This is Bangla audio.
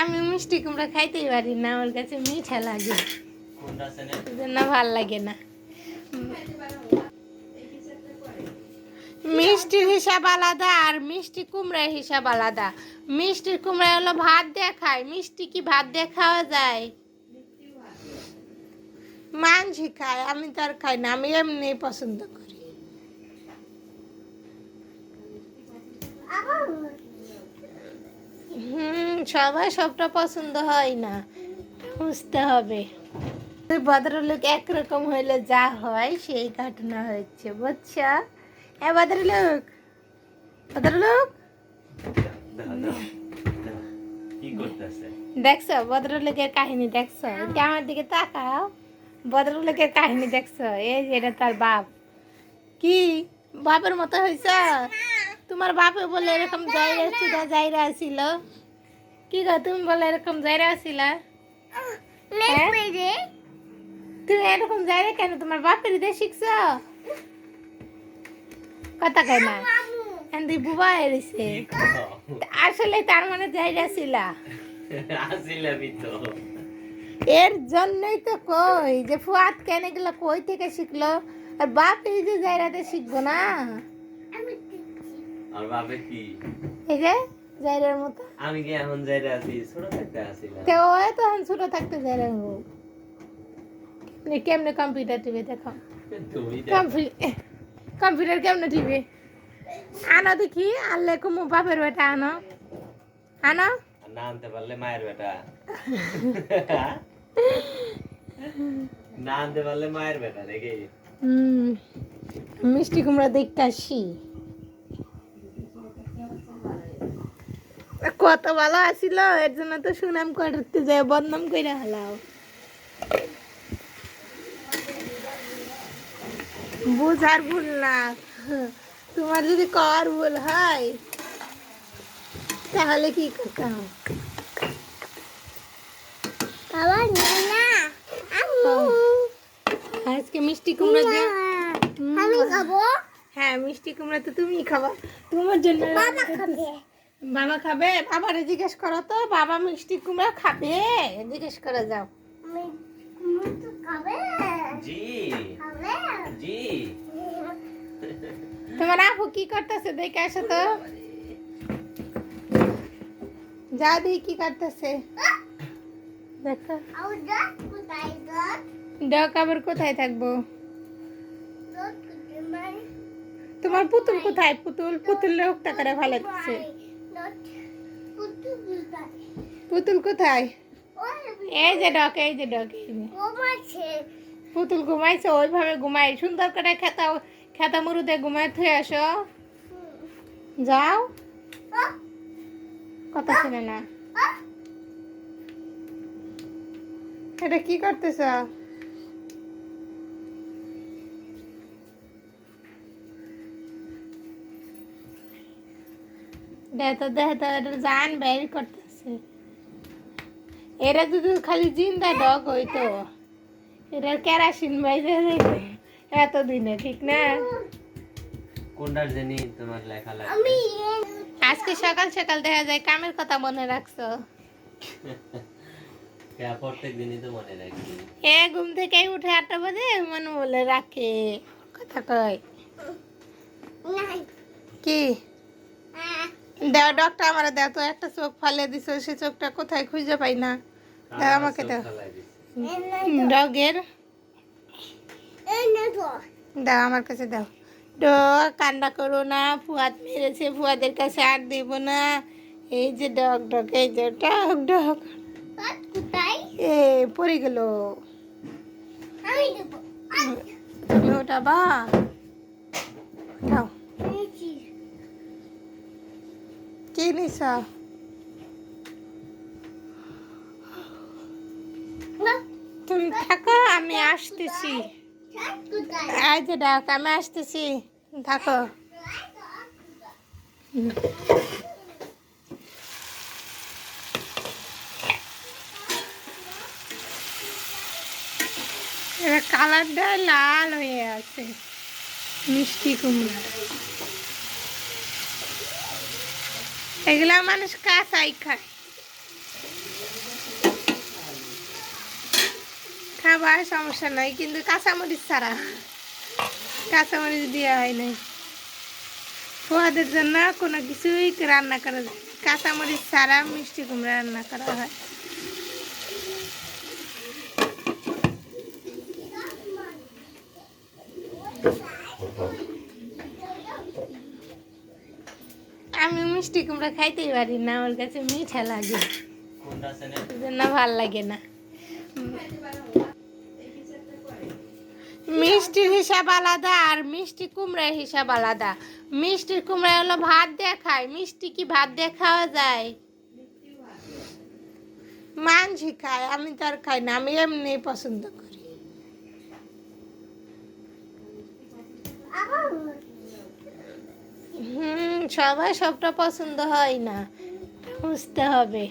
আমি মিষ্টি কুমড়া খাইতেই পারি না, আমার কাছে মিঠা লাগে, জন্য ভাল লাগে না। মিষ্টির হিসাব আলাদা আর মিষ্টি কুমড়ার হিসাব আলাদা। মিষ্টির কুমড়া হলো ভাত দিয়ে খায়, মিষ্টি কি ভাত দিয়ে খাওয়া যায়? মাংসি খায়, আমি তো আর খাই না, আমি এমনি পছন্দ করি। সবাই সবটা পছন্দ হয় না, বুঝতে হবে। ভদ্রলোক একরকম হইলে যা হয় সেই ঘটনা হচ্ছে, বুঝছ? হ্যাঁ ভদ্রলোক, ভদ্রলোক দেখছো ভদ্রলোকের কাহিনী দেখছো? আমার দিকে তাকাও, ভদ্রলোকের কাহিনী দেখছো? এই যে এটা তার বাপ, কি বাপের মতো হয়েছ? তোমার বাপে বলে এরকম যাইরা ছিল, কি গো তুমি বলে এরকম যাইরা ছিলা? তুমি এরকম যাইরা কেন? তোমার বাপের দিয়ে শিখছ? কথা কয় না, এন্দি বুবা এরিছে আসলে, তার মানে যাইরা ছিলা। এর জন্যই তো কই যে ফুয়াদ কেন এগুলো কই থেকে শিখলো, আর বাপ এই যে যাইরাতে শিখবো না? আর বাপে কি এই যে যাইরার মতো? আমি কি এখন যাইরা আছি? ছোট থাকতে আছিলাম। তো ও তো এখন ছোট থাকতে যাইরা হো। কেমনে কম্পিউটার টিভি দেখো? কম্পিউটার কেমনে টিভি? আনো দেখি, আনলে কুমু বাপের বেটা আনো, আনো না আনতে পারলে মায়ের বেটা, না আনতে পারলে মায়ের বেটা দেখে। মিষ্টি কুমড়া দেখতে আসি, কত ভালো আসিল, এর জন্য তো সুনাম করতে যায়, বদনাম করে হলাও। বুঝার ভুল না, তোমার যদি কর ভুল হয় তাহলে কি করতে হবে? আজকে মিষ্টি কুমড়া দিয়ে আমি খাবো। হ্যাঁ মিষ্টি কুমড়া তো তুমি খাবা, তোমার জন্য। বাবা খাবে? বাবারে জিজ্ঞেস করো তো, বাবা মিষ্টি কুমড়া খাবে? জিজ্ঞেস করে যাও। জি জি। তোমার আপু কি করতেছে দেখে আসো তো, যা দেখি কি করতেছে দেখো। ডক আবার কোথায় থাকবো? তোমার পুতুল কোথায়? পুতুল পুতুল লোকটা করে ভালো লাগছে। পুতুল কোথায়? এই যে ডক, এই যে ডক, পুতুল ঘুমাইছে, ওইভাবে ঘুমাই, সুন্দর করে খেতা খেতা মুরুদে ঘুমায় থুয়ে আসো, যাও। কথা শুনে না, এটা কি করতেছ? দেখো দেখো, এটা জান বের করতেছে। এরা যদি খালি জিন্দা ডগ হইতো, এটার কেরাসিন বাইরে যাইবে এতদিনে, ঠিক না? কোনটার জানি তোমার লেখা লাগে? আজকে সকাল সকাল দেখা যায় কামের কথা মনে রাখছো। প্রত্যেক দিনই তো মনে রাখি। ঘুম থেকে উঠে 8টা বাজে মনে বলে রাখে, কথা কয় কি? দেও ডক্টর আমার, দেও তো, একটা চোখ ফালে দিছো, সে চোখটা কোথায় খুঁজে পাই না। দাও আমাকে, দাও ডগের, দাও আমার কাছে দাও। ডগ কান্না করো না, ফুয়াদ মেরেছে, ফুয়াদের কাছে আর দেব না। এই যে ডগ ডগ, এই যে ডগ ডগ, এ পড়ে গেল। তুমি ওটা বা উঠাও, কি নিছ? তুমি থাকো, আমি আসতেছি। এই যে ডাক, আমি আসতেছি, থাকো। কালারটা লাল হয়ে আছে মিষ্টি কুমড়া, এগুলা মানুষ কাঁচাই খায়। খাবার সমস্যা নাই, কিন্তু কাঁচামরিচ ছাড়া, কাঁচামরিচ দেওয়া হয় নাই। ফুয়াদের জন্য কোনো কিছুই রান্না করা যায়, কাঁচামরিচ ছাড়া মিষ্টি কুমড়া রান্না করা হয়। আমি মিষ্টি কুমড়া খাইতেই পারি না, আমার কাছে মিঠা লাগে, কোনটা আছে না? এজন্য ভাল লাগে না। মিষ্টির হিসাব আলাদা আর মিষ্টি কুমড়ার হিসাব আলাদা। মিষ্টির কুমড়া হলো ভাত দিয়ে খায়, মিষ্টি কি ভাত দিয়ে খাওয়া যায়? মানছি খায়, আমি তো আর খাই না, আমি এমনি পছন্দ করি। সবাই সবটা পছন্দ হয় না, বুঝতে হবে।